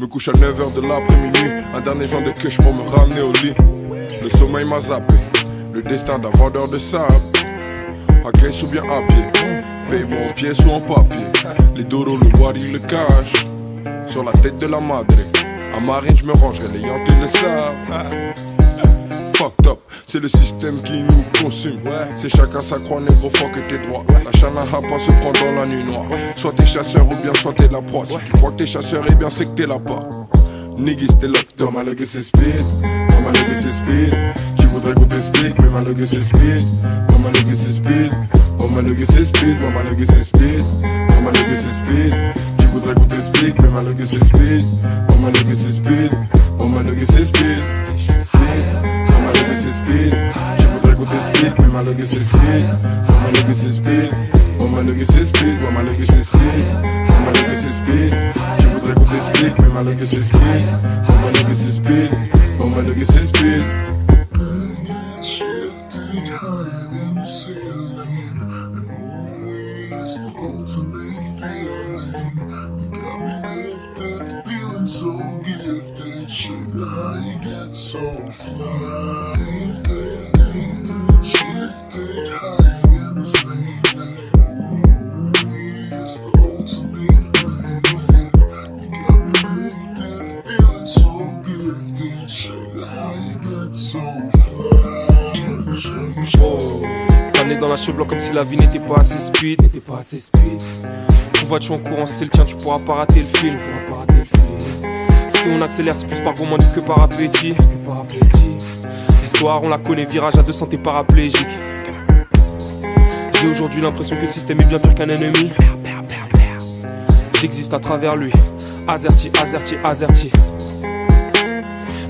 Me couche à 9h de l'après-midi. Un dernier joint de queue pour me ramener au lit. Le sommeil m'a zappé. Le destin d'un vendeur de sable. À caisse ou bien à pied. Paye-moi en pièces ou en papier. Les doros, le wari, le cash. Sur la tête de la madre. À marine, je me rangerai les yantes et le sable. Fucked up, c'est le système qui nous consume. C'est chacun sa croix, négro, fuck que tes droits. La chanaha pas se prend dans la nuit noire. Soit t'es chasseur ou bien soit t'es la proie. Si tu crois que t'es chasseur, eh bien c'est que t'es là pas. Niggas, t'es locked up. Ma legacy c'est speed, ma legacy c'est speed. Tu voudrais qu'on t'explique, mais ma legacy c'est speed. Ma legacy c'est speed, ma legacy c'est speed. Ma legacy c'est speed, ma legacy c'est speed. Tu voudrais qu'on t'explique, mais ma legacy c'est speed. Ma legacy c'est speed, ma legacy c'est speed. Ma legacy c'est speed. Tu voudrais qu'on t'explique, mais ma legacy c'est speed. Ma legacy c'est speed. Ma legacy c'est speed. Ma legacy c'est speed. Ma legacy c'est speed. Tu voudrais qu'on t'explique, mais ma legacy c'est speed. Ma legacy c'est speed. Ma legacy c'est speed. Shifting higher than the ceiling, and always the ultimate feeling. You got me lifted, feeling so gifted. Sugar, how you get so fly? Shifted higher than the ceiling, always the ultimate feeling. You got me lifted, feeling so gifted. Sugar, how you get so fly? T'amener dans la cheveux comme si la vie n'était pas assez speed. Où vas-tu en courant, c'est le tien, tu pourras pas rater le film. Si on accélère, c'est plus par gourmandise que par appétit. L'histoire, on la connaît, virage à 200, t'es paraplégique. J'ai aujourd'hui l'impression que le système est bien pire qu'un ennemi. J'existe à travers lui. Azerty.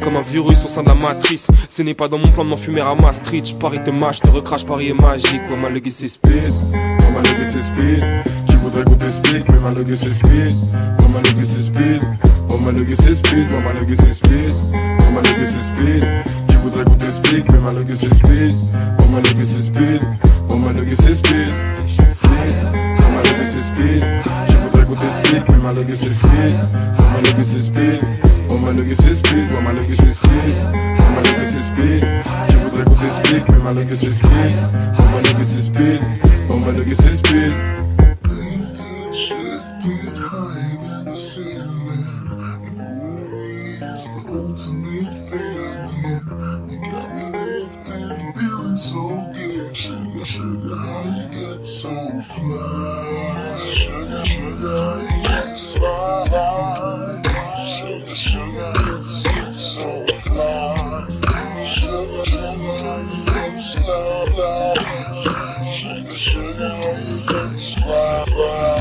Comme un virus au sein de la matrice. Ce n'est pas dans mon plan de m'enfumer à Maastricht. Paris te mâche, te recrache, Paris est magique. Ouais, ma legacy c'est speed, ma legacy c'est speed. Tu voudrais qu'on t'explique, mais ma legacy c'est speed. Ma legacy c'est speed. Ma legacy c'est speed. Ma legacy c'est speed. Ma legacy c'est speed. Tu voudrais qu'on t'explique, mais ma legacy c'est speed. Ma legacy c'est speed. Ma legacy c'est speed. Ma legacy c'est speed. Tu voudrais qu'on t'explique, mais ma legacy c'est speed. Ma legacy c'est speed. Ma legacy c'est speed. Ma legacy c'est speed. Ma legacy c'est speed. Tu voudrais qu'on t'explique, mais ma legacy c'est speed. Ma legacy c'est speed. Ma legacy c'est speed. Shifted higher than the ceiling, and always the ultimate feeling. You got me lifted, feeling so good. Sugar, how you get so fly? Sugar, how you get so fly? Sugar, it's so fly. Sugar, how you get so fly? Sugar, how you get so fly?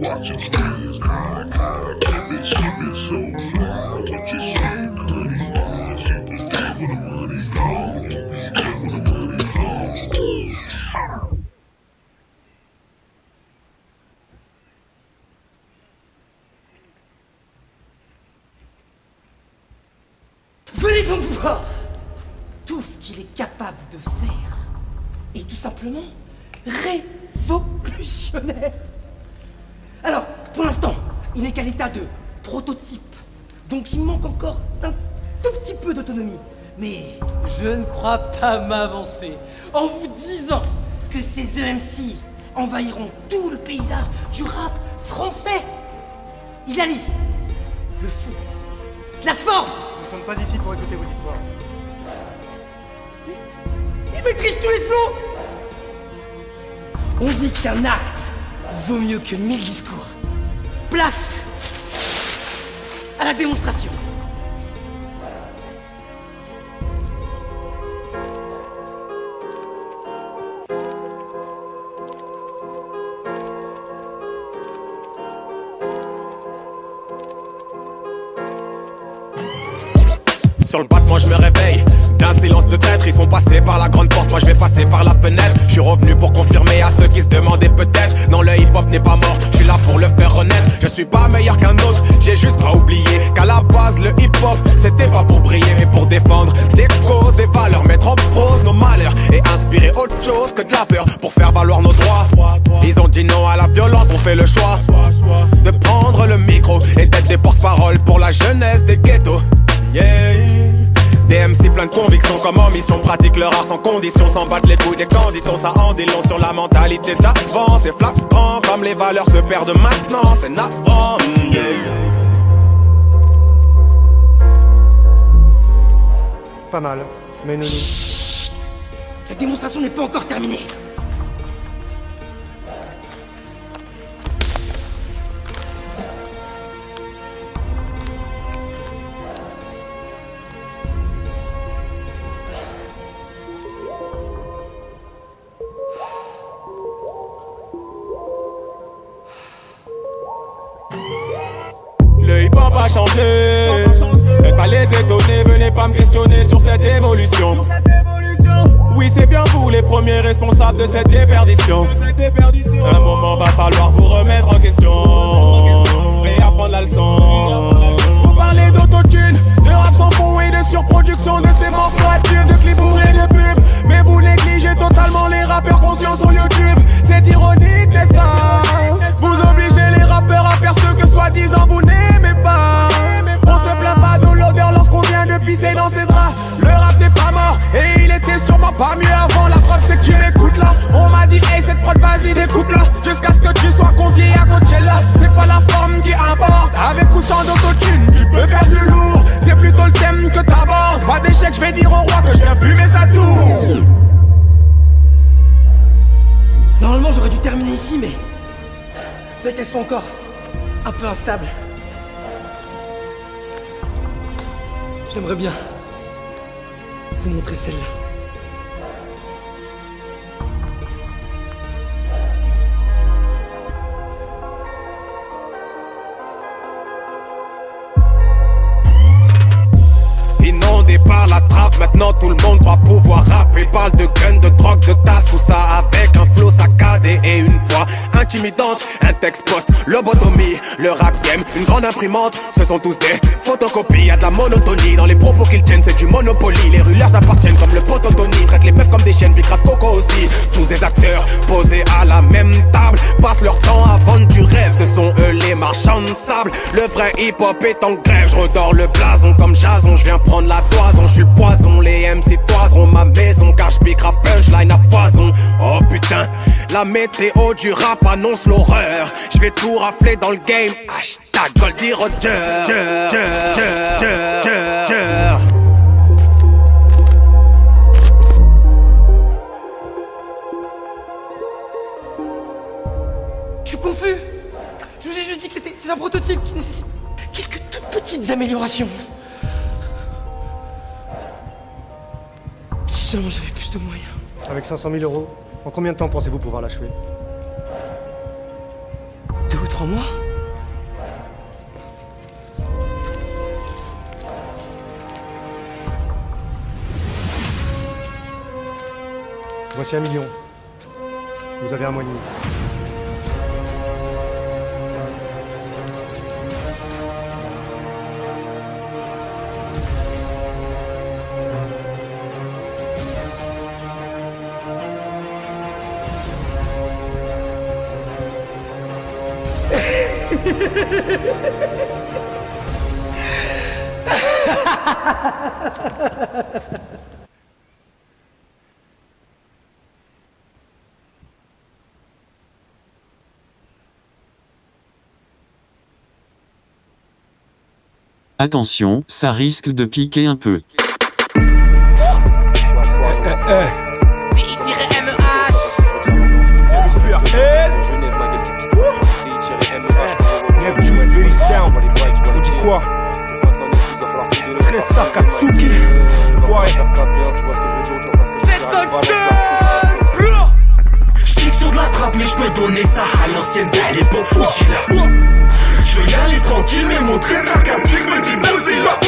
Watching screens, bitch, you get so fly. What you saying, honey? You be there when the money gone. You be there when the money gone. Venez donc voir tout ce qu'il est capable de faire est tout simplement révolutionnaire. Alors, pour l'instant, il n'est qu'à l'état de prototype, donc il manque encore un tout petit peu d'autonomie. Mais je ne crois pas m'avancer en vous disant que ces EMC envahiront tout le paysage du rap français. Il allie le fond, la forme. Nous ne sommes pas ici pour écouter vos histoires. Il maîtrise tous les flots. On dit qu'un acte vaut mieux que 1000 discours. Place à la démonstration. Sur le battement je me réveille d'un silence de traître. Ils sont passés par la grande porte, moi je vais passer par la fenêtre. Je suis revenu pour confirmer à ceux qui se demandaient peut-être. Non, le hip-hop n'est pas mort, je suis là pour le faire renaître. Je suis pas meilleur qu'un autre, j'ai juste pas oublié qu'à la base le hip-hop c'était pas pour briller mais pour défendre des causes, des valeurs, mettre en prose nos malheurs et inspirer autre chose que de la peur pour faire valoir nos droits. Ils ont dit fait le choix de prendre le micro et d'être des porte-parole pour la jeunesse des ghettos. Yeah. Des MC plein de convictions comme en mission, pratique leur art sans condition, sans battre les couilles des candidats. Ça en dit long sur la mentalité d'avant. C'est flagrant comme les valeurs se perdent maintenant. C'est navrant. Yeah. Pas mal, mais nous. La démonstration n'est pas encore terminée. Le hip-hop a changé. Faites pas les étonner, venez pas me questionner sur cette évolution. Oui, c'est bien vous les premiers responsables de cette déperdition. Un moment va falloir vous remettre en question et apprendre la leçon. Vous parlez d'autotune, de rap sans fond et de surproduction de ces morceaux à tubes, de clips bourrés de pubs. Mais vous négligez totalement les rappeurs conscients sur YouTube. C'est ironique, n'est-ce pas? Vous obligez les rappeurs à faire ce que soi-disant vous n'aimez pas. On se plaint pas de l'odeur lorsqu'on vient de pisser dans ses draps. Le rap n'est pas mort et il était sûrement pas mieux avant. La preuve c'est que tu m'écoutes là. On m'a dit hey cette prod vas-y découpe-la jusqu'à ce que tu sois convié à Coachella. C'est pas la forme qui importe, avec ou sans d'autotune tu peux faire plus lourd. C'est plutôt le thème que t'abordes. Pas d'échec, je vais dire au roi que je viens fumer sa tour. Normalement j'aurais dû terminer ici mais peut-être qu'elles sont encore un peu instables. J'aimerais bien vous montrer celle-là. Inondé par la trappe, maintenant tout le monde croit pouvoir rapper. Parle de graines, de drogue, de tasse, tout ça avec un flow saccadé et une voix intimidante. Un texte post, lobotomie, le rap game, une grande imprimante. Ce sont tous des photocopies, y'a de la monotonie dans les propos qu'ils tiennent, c'est du Monopoly. Les rues leur appartiennent comme le poteau Tony. Traite les meufs comme des chiennes, puis grave Coco aussi. Tous des acteurs posés à la même table, passent leur temps à vendre du rêve. Ce sont eux les marchands de sable. Le vrai hip-hop est en grève, je redors le blason comme Jason. Je viens prendre la toison, je suis le poison. Les MC toiseront ma maison car je pique grave punchline à foison. Oh putain, la météo du rap annonce l'horreur. Je vais tout rafler dans le game. Hashtag Goldie Roger. Je suis confus. Je vous ai juste dit que c'est un prototype qui nécessite quelques toutes petites améliorations. Si seulement j'avais plus de moyens. Avec 500 000 euros, en combien de temps pensez-vous pouvoir l'achever? 2 ou 3 mois. Voici 1 million. Vous avez un mois et demi. Attention, ça risque de piquer un peu. On dit quoi? Très Sakatsuki. Ouais. J'tire sur de la trappe mais j'peux donner ça à l'ancienne de l'époque Fujila. Je veux y aller tranquille mais mon très sarcastique me dit posez-la.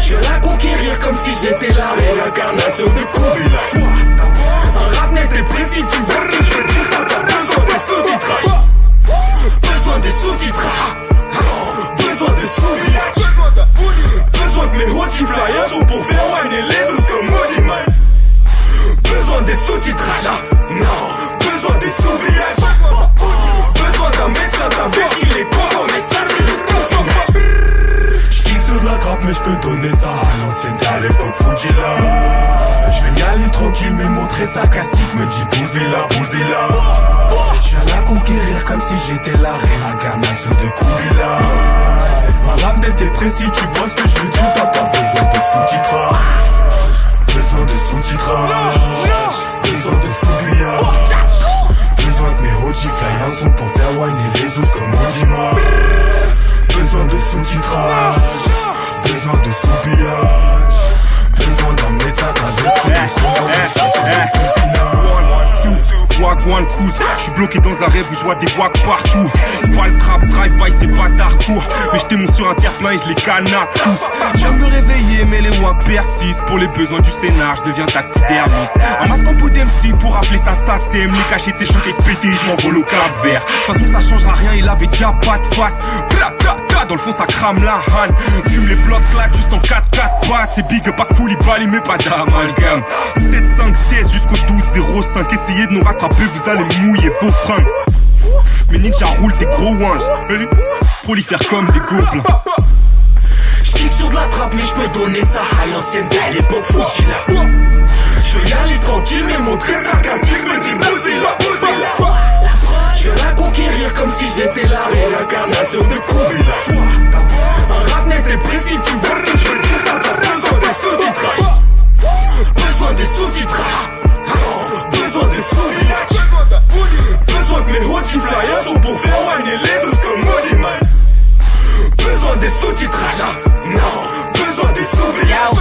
Je veux la conquérir comme si j'étais la réincarnation de Kubila. Un rap net et précis, tu vois ce que je veux dire quand t'as besoin des sous-titrages. Besoin des sous-titrages. Besoin des sous-titrages. Besoin que mes hottie flyers sont pour faire whiner les autres comme Moji Man. Besoin des sous-titrages. Non, besoin des sous-titrages. très sarcastique me dit bousez-la, bousez-la. Je viens la conquérir comme si j'étais la réincarnation de Kubila. Ma rap n'était précis, tu vois ce que je veux dire. T'as pas besoin de sous-titrage. Besoin de sous-titrage. Besoin de sous-billage. Besoin que mes OG fly un son pour faire whiner les os comme Ozima. Besoin de sous-titrage. Besoin de sous-billage. Besoin d'un médecin, Wagwan cruise, je suis bloqué dans un rêve où je vois des wags partout. Pas le trap, drive-by, c'est pas d'arcourt. Mais je t'aime sur un terre-plein et je les canard tous. Je viens de me réveiller, mais les wags persistent. Pour les besoins du scénar, je deviens taxidermiste. Un masque en peau d'MC pour appeler ça SACEM. Les cachets de ses cheveux SPT, je m'envole au Cap Vert. De toute façon, ça changera rien, il avait déjà pas de face. Dans le fond, ça crame la hanne. Fume les blocs claques juste en 4-4 pas. C'est big, pas Koulibaly, mais pas d'amalgame. 7-5-16 jusqu'au 12-0-5. Essayez de nous rattraper, vous allez mouiller vos fringues. Mes ninjas roulent des gros wanges. Prolifèrent comme des gobelins. J'kiffe sur de la trappe, mais j'peux donner ça à l'ancienne belle époque Fujila. J'veux y aller tranquille, mais mon très sarcastique me dit bousez-la, bousez-la. Je vais la conquérir comme si j'étais la réincarnation de Kubila. Un rap net et précis, tu vois ce que je veux dire. T'as besoin des sous-titrages. Besoin des sous-titrages. Besoin des sous-billages. Besoin que mes hot flyers sont pour faire whiner les os comme Mojima. Besoin des sous-titrages. Non, besoin des sous-billages.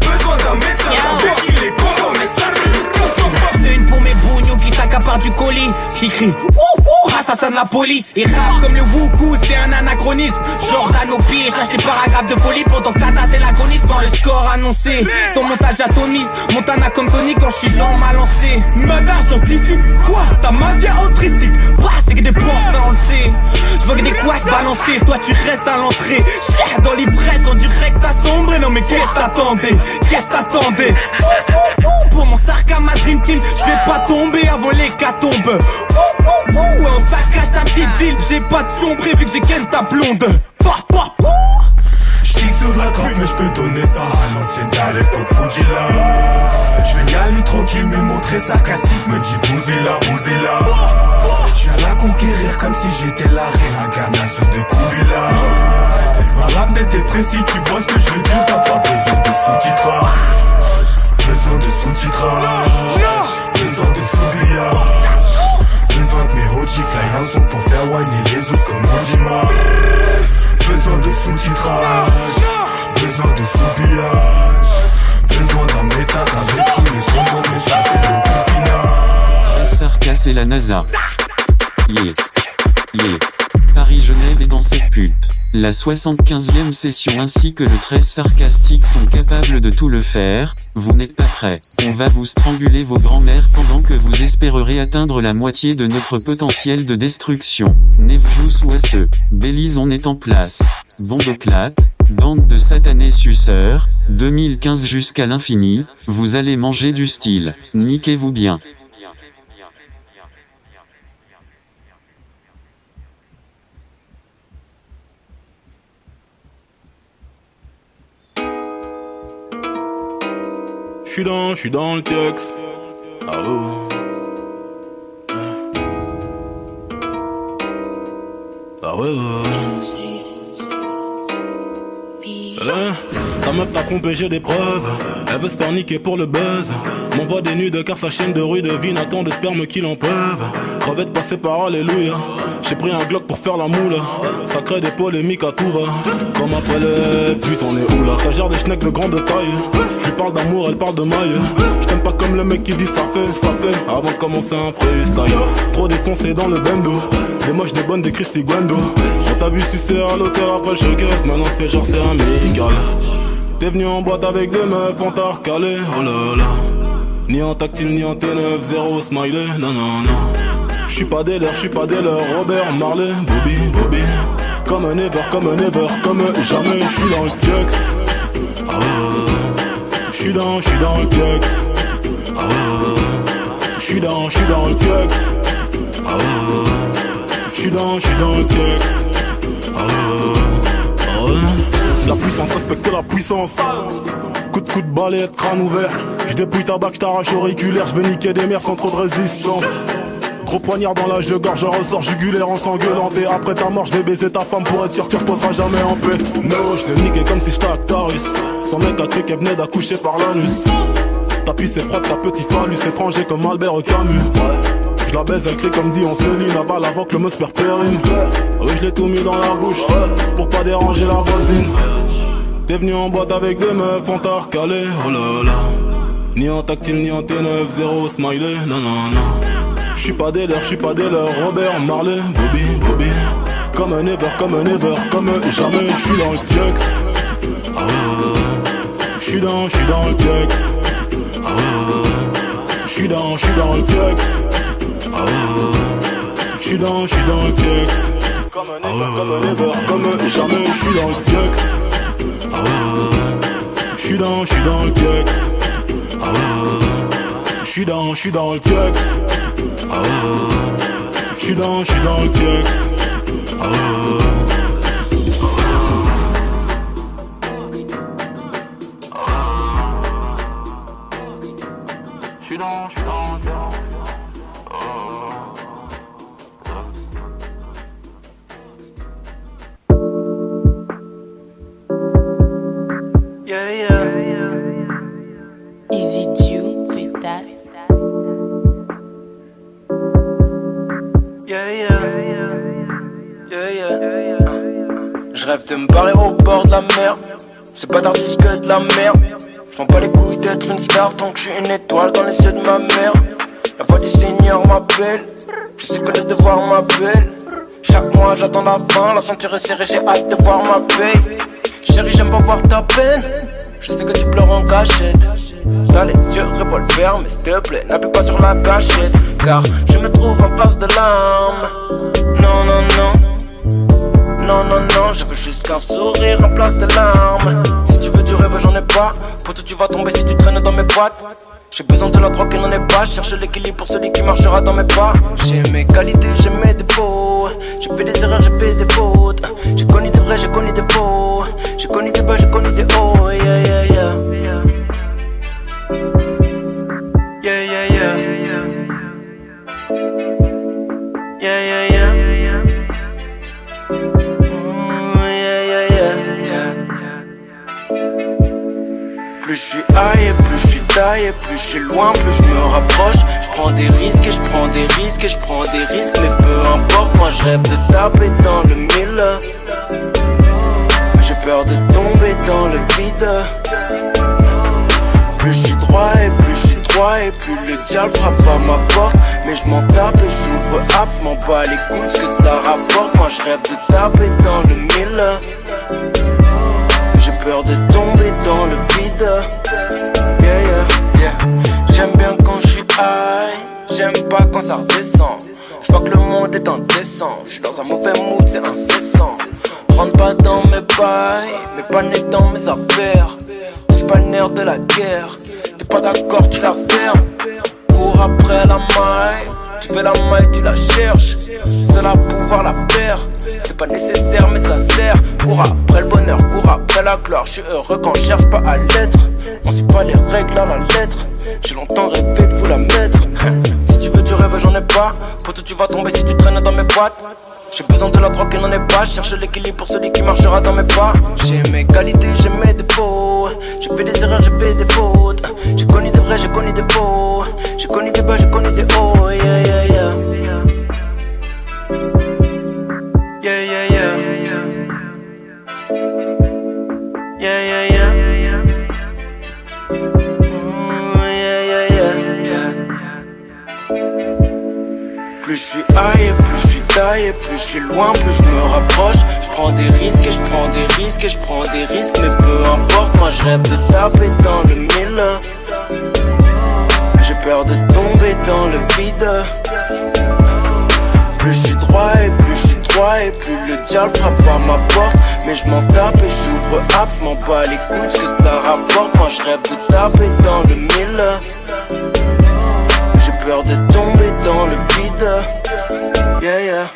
Besoin d'un médecin avec qui les combats, mais ça c'est le consommable. Une pour mes bougnons qui s'accaparent du colis, qui crient ouh, assassin de la police. Et rap comme le Woukou, c'est un anachronisme. Jordan au pied, je lâche les paragraphes de folie pendant que Tata c'est l'agonisme. Quand le score annoncé, ton montage atomise. Montana comme Tony quand je suis dans ma lancée. Madage anticipe, quoi? Ta mafia entre ici. Bah, c'est que des porcs, ça on le sait. Je vois que des couacs balancés, toi tu restes à l'entrée. Cher dans l'ivresse, on dirait que t'as sombré. Non mais qu'est-ce t'attendais? Qu'est-ce t'attendais? Pour mon sarc à ma dream team, je vais pas tomber avant l'hécatombe. On saccage ta petite ville, j'ai pas de sombré vu que j'ai ken ta blonde. J'tique sur de la trappe, mais j'peux donner ça à l'ancienne à l'époque Fujila. J'vais y aller tranquille, mais mon très sarcastique me dit bousez-la, bousez-la. J'viens la conquérir comme si j'étais la réincarnation de Kubila. Ma rap net est précis, tu vois ce que je veux dire. T'as pas besoin de sous-titrage. Besoin de sous-titrage. Besoin de sous-billage. Besoin que mes OG fly un son pour faire whiner les os comme Ozima. Besoin de sous-titrage. Besoin de sous-billage. Besoin d'un médecin avec tous les sons mais ça c'est le coup final. Sarkas et la NASA. Paris-Genève est dans cette pulpe. La 75e session ainsi que le 13 sarcastique sont capables de tout le faire. Vous n'êtes pas prêts. On va vous stranguler vos grands-mères pendant que vous espérerez atteindre la moitié de notre potentiel de destruction. Nevjous Ouasseux. Belize on est en place. Bomboclate. Bande de satanés suceurs. 2015 jusqu'à l'infini. Vous allez manger du style. Niquez-vous bien. J'suis dans le tux. Ah oh. Ah ouais. Ta meuf t'a trompé, j'ai des preuves. Elle veut se faire niquer pour le buzz. M'envoie des nudes car sa chaîne de rue devine attend de sperme qu'il en peuvent. Crevette passée par alléluia. J'ai pris un Glock pour faire la moula. Ça crée des polémiques à tout va. Comme après les putes on est où là. Ça gère des schnecks de grande taille. Je lui parle d'amour, elle parle de maille. Je t'aime pas comme le mec qui dit ça fait. Avant de commencer un freestyle. Trop défoncé dans le bendo. Des moches, des bonnes, des Christy Guendo. On t'a vu sucer à l'hôtel après le showcase. Maintenant tu fais genre c'est amical. T'es venu en boîte avec des meufs, on t'a recalé. Oh là là. Ni en tactile, ni en T9, zéro smiley. Non, non, non. J'suis pas des leurs, Robert Marley, Bobby. Comme un ever, comme jamais. J'suis dans le tux. J'suis dans le tux. J'suis dans le tux. J'suis dans le tux. La puissance respecte la puissance. Coup de coup de balai, crâne ouvert. J'dépouille ta bague, j't'arrache auriculaire. J'vais niquer des mers sans trop de résistance. Gros poignard dans l'âge de gorge, je ressors jugulaire en s'engueulant. Et après ta mort, j'vais baiser ta femme pour être sûr que tu reposeras jamais en paix. No, j'l'ai niqué comme si j'étais Actarus. Son mec a cru qu'elle venait d'accoucher par l'anus. Ta pisse est froide, ta petite phallus étranger comme Albert Camus. Je la baise, elle crie comme dit on se lit, avale avant que le mot se périme. Oui, je l'ai tout mis dans la bouche, pour pas déranger la voisine. T'es venu en boîte avec des meufs, on t'a recalé, oh là là. Ni en tactile, ni en T9, zéro smiley, non non non. J'suis pas des leurs, Robert, Marley, Bobby. Comme un ever, comme jamais, j'suis dans le tiex. J'suis dans le tiex. J'suis dans le tiex. J'suis dans le tiex. Comme un ever, comme jamais, j'suis dans le tiex. J'suis dans le tiex. J'suis dans le tiex. J'suis dans le tiex. J'suis dans le tiex. Easy Q, pétasse. Je rêve de me barrer au bord de la mer. C'est pas d'artiste que de la merde. Je m'en bats les couilles d'être une star tant que je suis une étoile dans les yeux de ma mère. La voix du Seigneur m'appelle. Je sais que le devoir m'appelle. Chaque mois j'attends la fin, la ceinture est serrée, j'ai hâte de voir ma paye. Chérie, j'aime pas voir ta peine. Je sais que tu pleures en cachette. T'as les yeux revolver, mais s'il te plaît, n'appuie pas sur la gâchette. Car je me trouve en face de l'âme. Non, non, non. Non, non, non, je veux juste qu'un sourire en place de larmes. Si tu veux du rêve, j'en ai pas. Pour tout, tu vas tomber si tu traînes dans mes boîtes. J'ai besoin de la drogue et n'en ai pas. Cherche l'équilibre pour celui qui marchera dans mes pas. J'ai mes qualités, j'ai mes défauts. J'ai fait des erreurs, j'ai fait des fautes. J'ai connu des vrais, j'ai connu des faux. J'ai connu des bas, j'ai connu des hauts. Yeah, yeah, yeah. Yeah, yeah, yeah. Yeah, yeah, yeah. Plus je suis high et plus je suis taillé, plus je suis loin, plus je me rapproche. Je prends des risques et je prends des risques et je prends des risques, mais peu importe, moi je rêve de taper dans le mille. J'ai peur de tomber dans le vide. Plus je suis droit et plus je suis droit et plus le diable frappe à ma porte. Mais je m'en tape et j'ouvre app, je m'en bats les couilles ce que ça rapporte. Moi je rêve de taper dans le mille. J'ai peur de tomber dans le vide. Yeah, yeah, yeah. J'aime bien quand je suis high, j'aime pas quand ça redescend. Je vois que le monde est indécent. Je suis dans un mauvais mood, c'est incessant. Rentre pas dans mes bails, mais pas né dans mes affaires. Touche pas le nerf de la guerre. T'es pas d'accord, tu la fermes. Cours après la maille. Tu fais la maille, tu la cherches. Seul à pouvoir la faire. C'est pas nécessaire mais ça sert. Cours après le bonheur, cours après la gloire. Je suis heureux quand je cherche pas à l'être. On suit pas les règles à la lettre. J'ai longtemps rêvé de vous la mettre. Si tu veux du rêve j'en ai pas. Pour tout tu vas tomber si tu traînes dans mes boîtes. J'ai besoin de la drogue et n'en ai pas. Cherche l'équilibre pour celui qui marchera dans mes pas. J'ai mes qualités, j'ai mes défauts. J'ai fait des erreurs, j'ai fait des fautes. J'ai connu des vrais, j'ai connu des faux. J'ai connu des bas, j'ai connu des hauts. Yeah, yeah, yeah. Yeah, yeah, yeah. Yeah, yeah, yeah. Plus je suis high et plus je suis taillé, plus je suis loin, plus je me rapproche. Je prends des risques et je prends des risques et je prends des risques, mais peu importe, moi je rêve de taper dans le mille. J'ai peur de tomber dans le vide. Plus je suis droit et plus je suis droit et plus le diable frappe à ma porte. Mais je m'en tape et j'ouvre app, je m'en bats les couilles ce que ça rapporte. Moi je rêve de taper dans le mille. J'ai peur de tomber dans le vide. Yeah, yeah.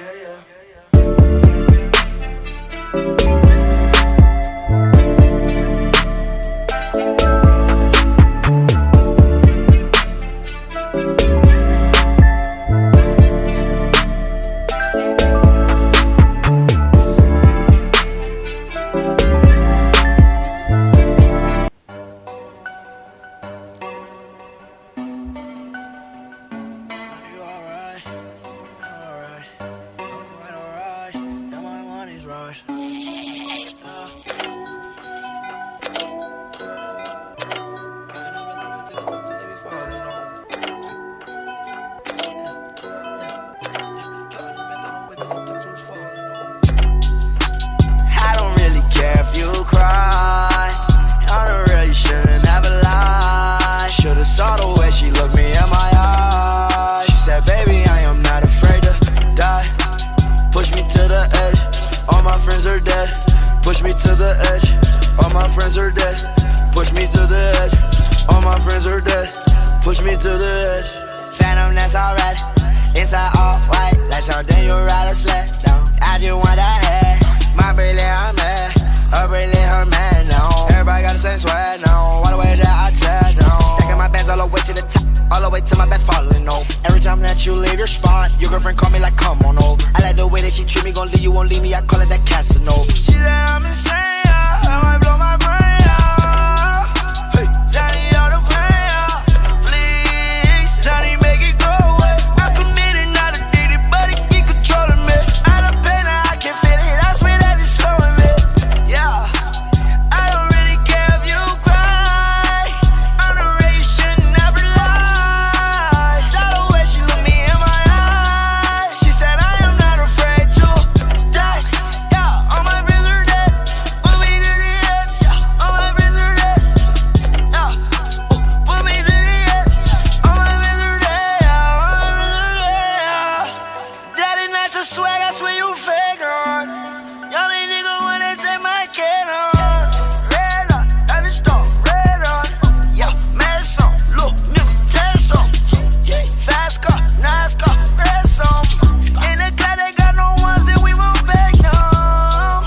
saw the way she looked me in my eyes. She said, baby, I am not afraid to die. Push me to the edge, all my friends are dead. Push me to the edge, all my friends are dead. Push me to the edge, all my friends are dead. Push me to the edge. Phantom, that's alright. Inside all white, like something you ride a sled down. I just want that head. My bracelet, I'm mad. Her bracelet, her man, no. Everybody got the same swag, no. All the way that I chat, no. Stacking my bands all the way to the top, all the way to my bed falling, no. Every time that you leave your spot, your girlfriend call me like, come on over. I like the way that she treat me, gon' leave you, won't leave me. I call it that Casanova. She said I'm insane, yeah. I might blow my brain, yeah. Hey, Johnny, all the pain, yeah. Please, Johnny, make it go away. I'm committed, not addicted, but it keep controlling me. I don't pain, I can feel it. I swear that it's slowing me. Yeah, I don't really care if you cry. I'm the way you should never lie. Saw the way she looked me in my eyes. She said I am not afraid to die. Yeah, all my friends are dead. Put me to the edge. Yeah, all my friends are dead. Yeah, put me to the edge. All my friends are dead. Yeah, all my friends are dead. Yeah. Daddy, not your swag, I swear you fake on. Y'all ain't nigga wanna take my kid on. Red on, that is stone, red on. Yeah, mess on, look, nigga, test on. Fast car, nice car, press on. In the car, they got no ones that we won't back down.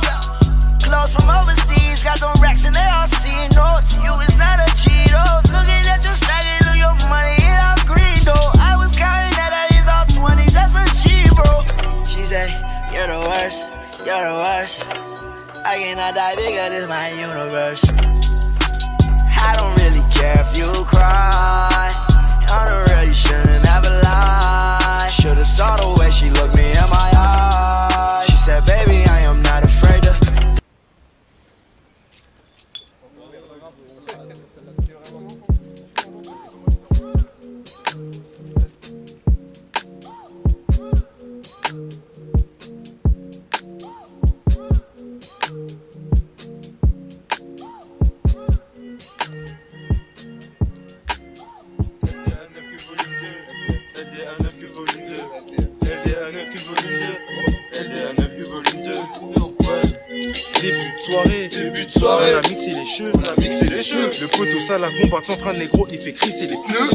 Clothes from overseas, got them racks and they all see. No, to you it's not a cheat, oh. Looking at your stacking, look your money, it all green, though. I was counting that I is all 20s, that's a G, bro. She said, you're the worst, you're the worst. I cannot die bigger, this my universe. I don't really care if you cry. On the real, you shouldn't ever lie. Should've saw the way she looked me in my eyes. She said, baby, I am not afraid to. Début de soirée, on a mixé les cheveux, Le poteau salace bombarde sans frein négro, il fait crisser les pneus.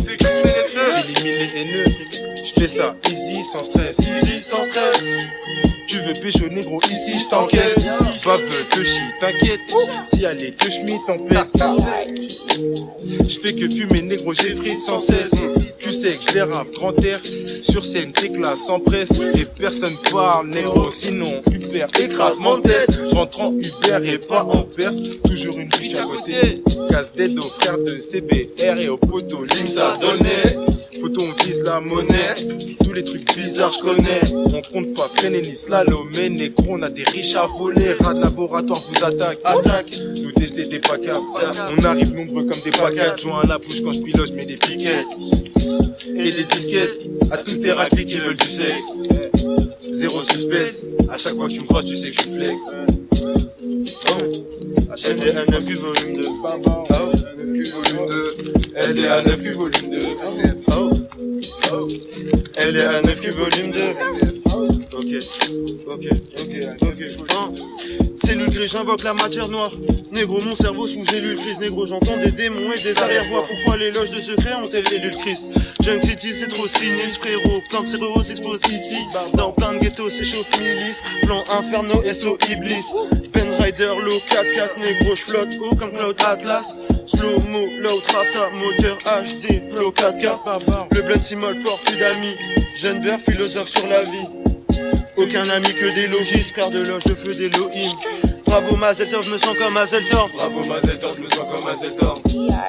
J'élimine les haineux, j'fais ça easy sans stress. Tu veux pécho négro ici, j't'encaisse. Bave te chie, t'inquiète. Si elle est que j'm'y tempête. J'fais que fumer négro, j'ai frite sans cesse. Tu sais que j'les rave grand air. Sur scène t'éclates sans presse. Et personne parle négro, sinon Uber écrase mon tête. J'rentre en Uber et pas en Perse. Toujours une bitch à côté. Casse des dos, frère de CBR. Et au poteau, lim ça donnait. Poteau on vise la monnaie. Tous les trucs bizarres j'connais. On compte pas freiner ni slalom. Mais négro on a des riches à voler. Rat de laboratoire vous attaque. Nous tester des pacas. On arrive nombreux comme des pacas. Joint à la bouche quand j'pilote j'mets des piquettes. Et des disquettes. À toutes tes raclés qui veulent du sexe. Zéro suspense. À chaque fois que tu me croises tu sais que je suis flex. LDA 9Q volume 2. LDA 9Q volume 2. LDA 9Q volume 2. Ok. Cellule grise, j'invoque la matière noire. Négro, mon cerveau sous gélule grise. Négro, j'entends des démons et des arrière-voix. Pourquoi les loges de secret ont-elles l'élu le Christ? Junk City, c'est trop sinistre, frérot. Plein de cérébraux s'explosent ici. Dans plein de ghettos, s'échauffe milice. Plan Inferno, SO Iblis. Ben Rider, low 4-4, négro, j'flotte haut comme Cloud Atlas. Slow-mo, low trapta, moteur HD, flow 4K. Le blood simol fort, plus d'amis. Jeune beurre, philosophe sur la vie. Aucun ami que des logistes, frère de loge de feu d'Elohim. Bravo Mazeltov, je me sens comme Mazeltor.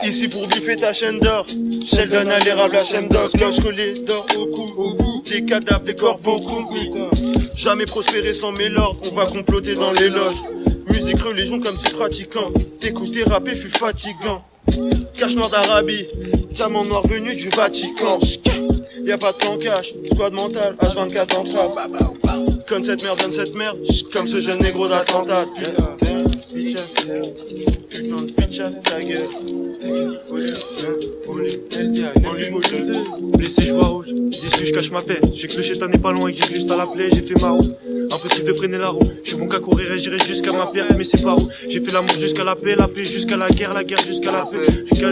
Ici pour biffer ta chaîne d'or. Sheldon à l'érable, HM Dog. Cloche collée d'or au cou. Des cadavres, des corps beaucoup. Jamais prospérer sans mes lords. On va comploter dans les loges. Musique religion comme c'est pratiquant. T'écouter rapper fut fatigant. Cache noir d'Arabie, diamant noir venu du Vatican. Y'a pas de plan cash, squad mental, H24 en trappe. Comme cette merde, donne cette merde, comme ce jeune négro d'attentat. Putain de bitchasse, ta gueule. Blessé, je vois rouge. Déçu, je cache ma peine. J'ai que le chétan n'est pas loin et que j'ai juste à l'appeler. J'ai fait ma roue. Impossible de freiner la roue. Je suis bon qu'à courir et j'irai jusqu'à ma perte. Mais c'est pas où. J'ai fait l'amour jusqu'à la paix jusqu'à la guerre jusqu'à la paix.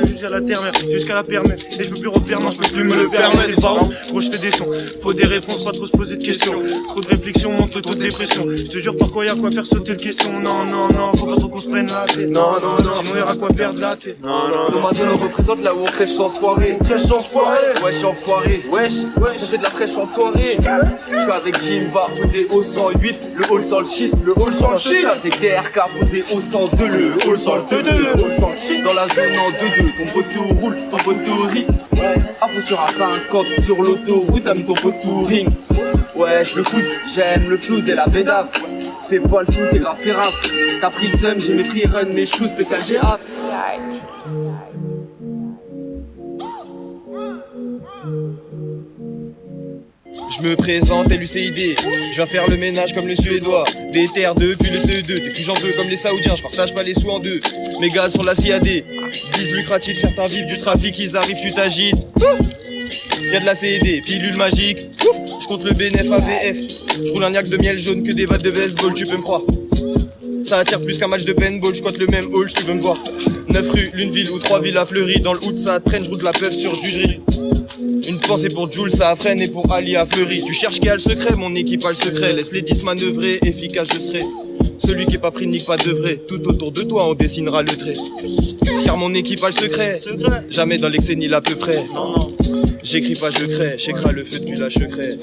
Jusqu'à la terre, jusqu'à la permettre. Et je peux plus refaire, non, je peux plus me le permettre. C'est pas où. Gros, je fais des sons. Faut des réponses, pas trop se poser de questions. Trop de réflexion, monte le taux de dépression. Je te jure, pourquoi y'a quoi faire sauter le question. Non, faut pas trop qu'on se prenne la tête. Non, sinon y'aura quoi perdre la tête. Le matin nous représente là où on crèche en soirée. Wesh enfoiré, wesh, je fais de la fraîche en soirée. Je suis avec Jim, va poser au 108. Le hall sans le shit, Je suis avec DRK posé au 102. Le hall sans le 2-2. Dans la zone en 2-2. Ton poteau roule, ton poteau rit. À fond sur A50, sur l'autoroute, t'as mis ton poteau ring. Wesh, le coude, j'aime le flouze et la bédave. Fais pas le flou, t'es grave pérave. T'as pris le seum, j'ai mes free run, mes choux spécial GA. Je me présente LUCID, je viens faire le ménage comme le Suédois. DTR2 puis le CE2, t'es j'en veux comme les Saoudiens, je partage pas les sous en deux. Mes gars sur la CAD, bise lucratif, certains vivent du trafic, ils arrivent, tu t'agites. Y'a de la CED, pilule magique, je compte le BNF AVF. Je roule un axe de miel jaune que des battes de baseball, tu peux me croire. Ça attire plus qu'un match de paintball, je compte le même hall, tu veux me voir. 9 rues, l'une ville ou 3 villes à Fleury. Dans le hood ça traîne, je roule de la peuf sur du drill. Une pensée pour Jules, ça a freiné pour Ali à Fleury. Tu cherches qui a le secret, mon équipe a le secret. Laisse les 10 manœuvrer, efficace je serai. Celui qui est pas pris nique pas de vrai. Tout autour de toi on dessinera le trait. Car mon équipe a le secret. Jamais dans l'excès ni l'à peu près. J'écris pas, je crée, j'écris le feu depuis la checrée.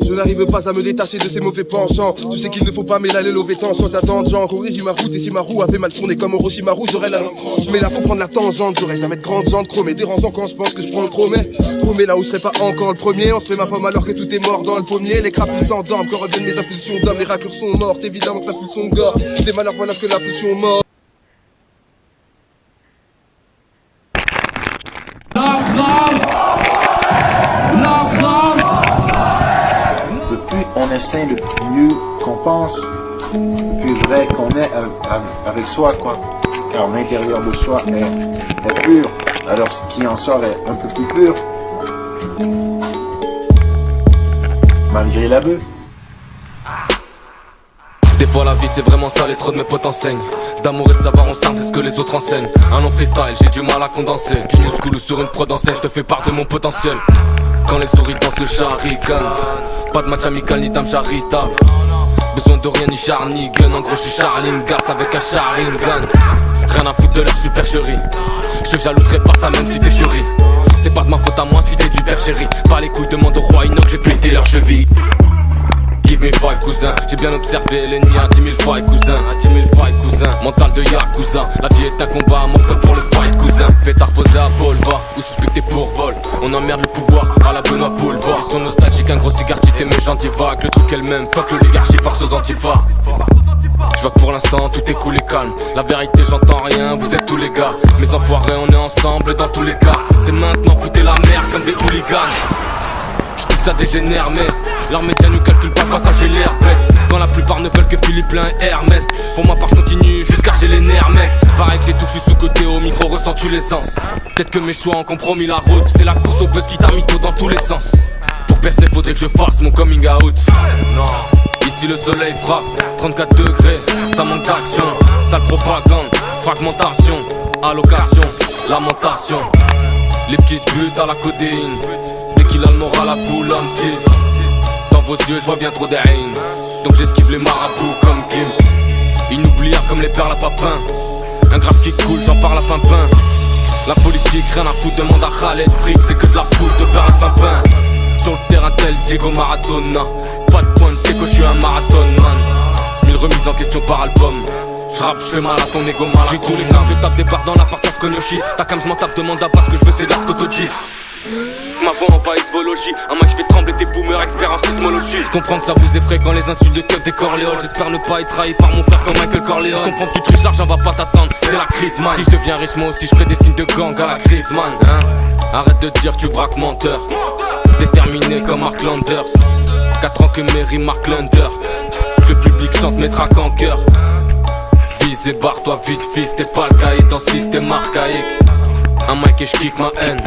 Je n'arrive pas à me détacher de ces mauvais penchants. Tu sais qu'il ne faut pas mêler le lever tension. T'attends, Jean, corrige ma route. Et si ma roue avait mal tourné comme Orochimaru, j'aurais la langue tranche. Mais là faut prendre la tangente, j'aurais jamais de grande jante chromée. Dérangeant quand je pense que je prends le promet. Promet là où je serais pas encore le premier. On se fait ma pomme alors que tout est mort dans le pommier. Les crapules s'endorment quand reviennent mes impulsions d'homme. Les raclures sont mortes, évidemment que ça pue son gore. Des malheurs, voilà ce que la pulsion mort. On essaie le mieux qu'on pense, le plus vrai qu'on est avec soi, quoi. Car l'intérieur de soi est pur, alors ce qui en sort est un peu plus pur. Malgré la beuh. Des fois la vie c'est vraiment ça, les trop de mes potes enseignent. D'amour et de savoir on s'arme, c'est ce que les autres enseignent. Un long freestyle, j'ai du mal à condenser. Du new school ou sur une prod enseigne, je te fais part de mon potentiel. Quand les souris dansent le charican, pas de match amical ni d'âme charitable. Besoin de rien ni char ni gun, en gros je suis Charline Garce avec un Sharingan. Rien à foutre de leur supercherie, je te jalouserai pas ça même si t'es chérie. C'est pas de ma faute à moi si t'es du père chéri. Pas les couilles, demande au roi Enoch, j'ai pété leur cheville. Give me 5 cousin, j'ai bien observé l'ennemi à 10 000 failles cousin. Mental de Yakuza, la vie est un combat, mon code pour le fight cousin. Pétard posé à Volva, ou suspecté pour vol. On emmerde le pouvoir à la Benoît Boulevard. Ils sont nostalgiques, un gros cigare, tu t'es mes gentils vagues. Le truc elle-même, fuck l'oligarchie, force aux antifas. Je vois que pour l'instant tout est cool et calme. La vérité j'entends rien, vous êtes tous les gars. Mes enfoirés on est ensemble dans tous les cas. C'est maintenant foutez la merde comme des hooligans. J'trouve que ça dégénère mais leurs médias nous calculent pas, ça j'ai l'air bête. Quand la plupart ne veulent que Philippe Plein et Hermès. Pour ma part je continue jusqu'à j'ai les nerfs mec. Pareil que j'ai tout, je suis sous-côté au micro, ressens-tu l'essence. Peut-être que mes choix ont compromis la route. C'est la course au buzz qui t'a mytho dans tous les sens. Pour percer faudrait que je fasse mon coming out. Non, ici le soleil frappe 34 degrés, ça manque d'action. Sale propagande, fragmentation, allocation, lamentation. Les petits se butent à la codéine. Dès qu'il a le moral à boule en tisse. Dans vos yeux je vois bien trop d'haine. Donc j'esquive les marabouts comme Gims. Inoubliables comme les perles à papin. Un grave qui coule, j'en parle à Pimpin. La politique, rien à foutre, demande à Khaled. Fric, c'est que de la poudre de perles à Pimpin. Sur le terrain tel Diego Maradona. Pas de pointe, c'est que je suis un marathon man. 1000 remises en question par album. J'rappe, j'fais mal à ton égo mal. J'ris tous les nains, je tape des barres dans la part, ça se cogne au shit. Ta cam, j'm'en tape, demande à pas ce que je veux, c'est d'art Scotoji. Ma voix en païsvologie, un match fait trembler tes boomers, expert en sismologie. Je comprends que ça vous effraie quand les insultes de keuf des Corléoles. J'espère ne pas être trahi par mon frère comme Michael Corleone. Je comprends que tu triches, l'argent va pas t'attendre, c'est la crise man. Si je deviens riche moi aussi je ferai des signes de gang à la crise man hein. Arrête de dire tu braques menteur. Déterminé comme Mark Landers. 4 ans que mes rimes marquent l'under. Que le public chante mes tracks en cœur. Vise et barre-toi vite fils, t'es pas le caïd dans système archaïque. un mic et je kick ma haine.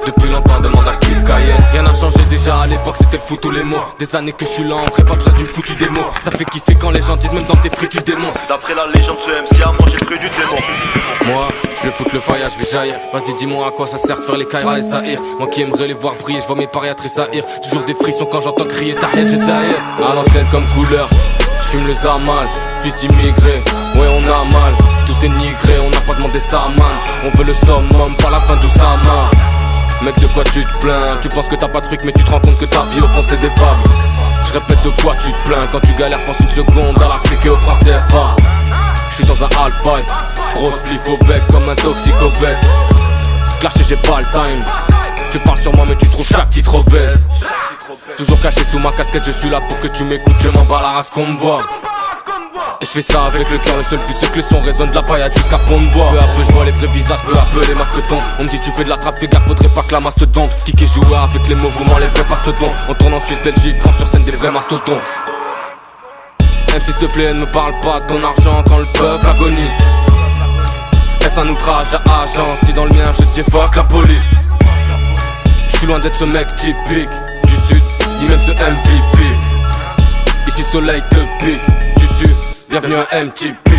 Depuis longtemps demande à Kif Cayenne. Rien n'a changé déjà à l'époque c'était fou tous les mots. Des années que je suis là en vrai pas besoin d'une foutue démo. Ça fait kiffer quand les gens disent même dans tes frites tu démon. D'après la légende ce MC a mangé le fruit du démon. Moi je vais foutre le fire, je vais jaillir. Vas-y dis-moi à quoi ça sert de faire les Kaira et Zahir. Moi qui aimerais les voir briller, je vois mes paris tressaillir. Toujours des frissons quand j'entends crier Tahir Jezahir. À l'ancienne comme couleur, je fume le Zamal. Fils d'immigré, ouais on a mal. Tous dénigrés, on n'a pas demandé ça man. On veut le summum, pas la fin d'Oussama. Mec de quoi tu te plains? Tu penses que t'as pas de truc mais tu te rends compte que ta vie au fond c'est des fables. Je répète de quoi tu te plains? Quand tu galères pense une seconde à l'Afrique et au franc CFA. Je suis dans un half-pipe, grosse plif au bec comme un toxicobet. Clasher j'ai pas le time. Tu parles sur moi mais tu trouves chaque titre obèse. Toujours caché sous ma casquette je suis là pour que tu m'écoutes. Je m'en bats la race qu'on me voit. Et je fais ça avec le cœur, le seul but c'est que le son résonne de la paillade jusqu'à Pont-de-Bois. Peu à peu je vois les vrais visages, peu à peu les masques tombent. On me dit tu fais de la trappe, fais gaffe, faudrait pas que la masse te dompe. Kick et jouer avec les mouvements, les vrais mastodons. On tourne en Suisse, Belgique, prends sur scène des vrais mastodons. Même s'il te plaît, ne me parle pas de ton argent quand le peuple agonise. Est-ce un outrage à agent? Si dans le mien je dis fuck la police. Je suis loin d'être ce mec typique du sud, ni même ce MVP. Ici le soleil te pique, tu sues. Bienvenue à MTP.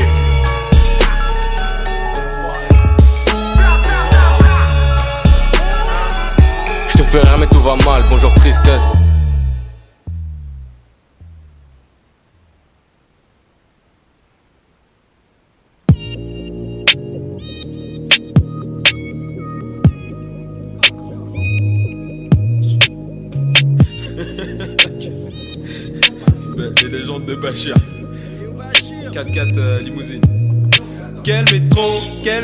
Je te fais rien mais tout va mal, bonjour tristesse. Les légendes de Bachir. 4x4 limousine. Quel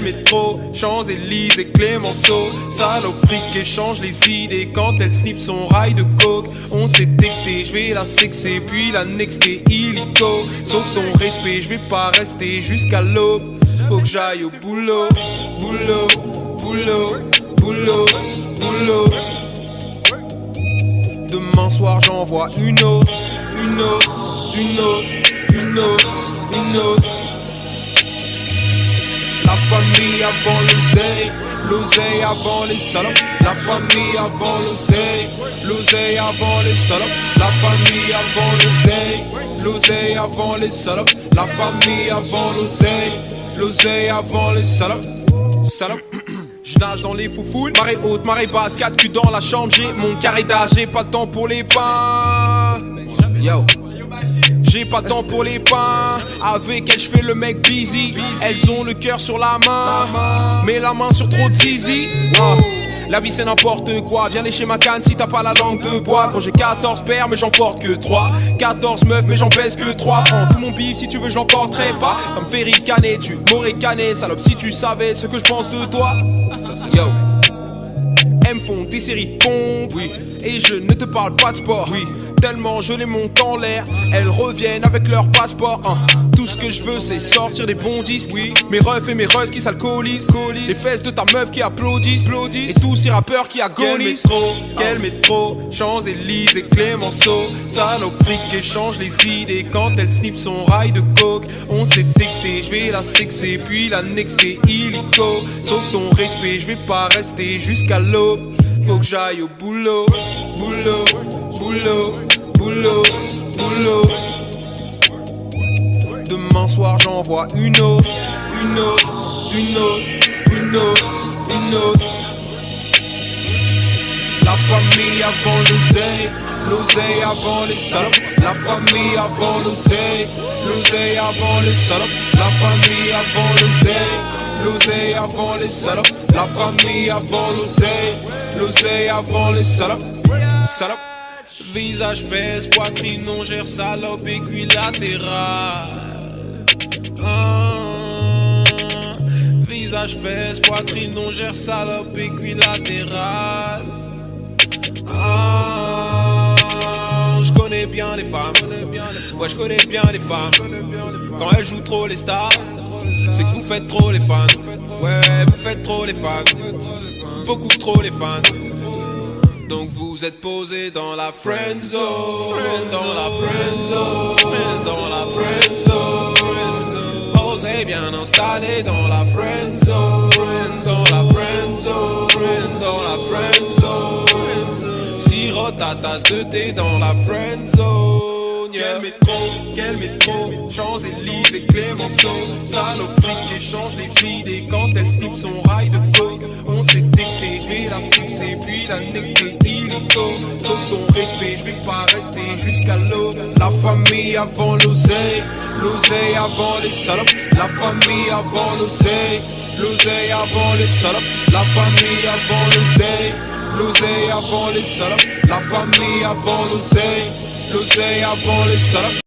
métro, Champs-Élysées, Clémenceau. Saloperie échange les idées quand elle sniffe son rail de coke. On s'est texté, je vais la sexer puis la nexter illico. Sauf ton respect, je vais pas rester jusqu'à l'aube. Faut que j'aille au boulot, boulot, boulot, boulot, boulot. Demain soir j'envoie une autre, une autre, une autre, une autre, une autre. La famille avant l'oseille, l'oseille avant les salopes. La famille avant l'oseille, l'oseille avant les salopes. La famille avant l'oseille, l'oseille avant les salopes. La famille avant l'oseille, l'oseille avant les salopes. Salopes. Je nage dans les foufounes, marée haute, marée basse, 4 culs dans la chambre, j'ai mon carré d'âge, j'ai pas le temps pour les pains. Yo. J'ai pas le temps pour les pains. Avec elles j'fais le mec busy. Elles ont le cœur sur la main, mais la main sur trop de zizi. La vie c'est n'importe quoi. Viens lécher ma canne si t'as pas la langue de bois. Quand j'ai 14 pères mais j'en porte que 3. 14 meufs mais j'en baisse que 3. Prends tout mon bif si tu veux j'en porterai pas. Comme fait ricaner tu m'aurais canné. Salope si tu savais ce que je pense de toi. Yo. Elles me font des séries de pompes, oui. Et je ne te parle pas de sport, oui. Tellement je les monte en l'air, elles reviennent avec leur passeport. Tout ce que je veux c'est sortir des bons disques, oui. Mes refs et mes russes qui s'alcoolisent, les fesses de ta meuf qui applaudissent, et tous ces rappeurs qui agonisent. Quel métro, Champs-Élysées, Clémenceau. Saloperie échange les idées quand elle sniffe son rail de coke. On s'est texté, je vais la sexer puis la nexter illico. Sauf ton respect, je vais pas rester jusqu'à l'aube. Faut que j'aille au boulot, boulot, boulot, boulot, boulot. Demain soir j'envoie une autre, une autre, une autre, une autre, une autre. La famille avant l'oseille, l'oseille avant les salopes. La famille avant l'oseille, l'oseille avant les salopes. La famille avant l'oseille, l'oseille avant les salopes. La famille avant l'oseille, l'oseille avant les salopes. Salopes. Visage, fesses, poitrine, longère, salope, équilatéral. Visage, fesses, poitrine, longère, salope, équilatéral. Je connais bien les femmes. Ouais, je connais bien les femmes. Quand elles jouent trop les stars, c'est que vous faites trop les fans. Ouais, vous faites trop les fans. Beaucoup trop les fans. Donc vous êtes posé dans la friend zone, dans la friend zone, dans la friend zone. Posé bien installé dans la friend zone, dans la friend zone, dans la friend zone. Sirote ta tasse de thé dans la friend zone. Quel métro, Champs-Élysées, Clémenceau. Saloperie qui change les idées quand elle sniffe son rail de coke. On s'est texté, je vais la sexer, puis la nexter illico. Sauf ton respect, je vais pas rester jusqu'à l'aube. La famille avant l'oseille, l'oseille avant les salopes. La famille avant l'oseille, l'oseille avant les salopes. La famille avant l'oseille, l'oseille avant les salopes. La famille avant l'oseille, l'oseille avant les salopes.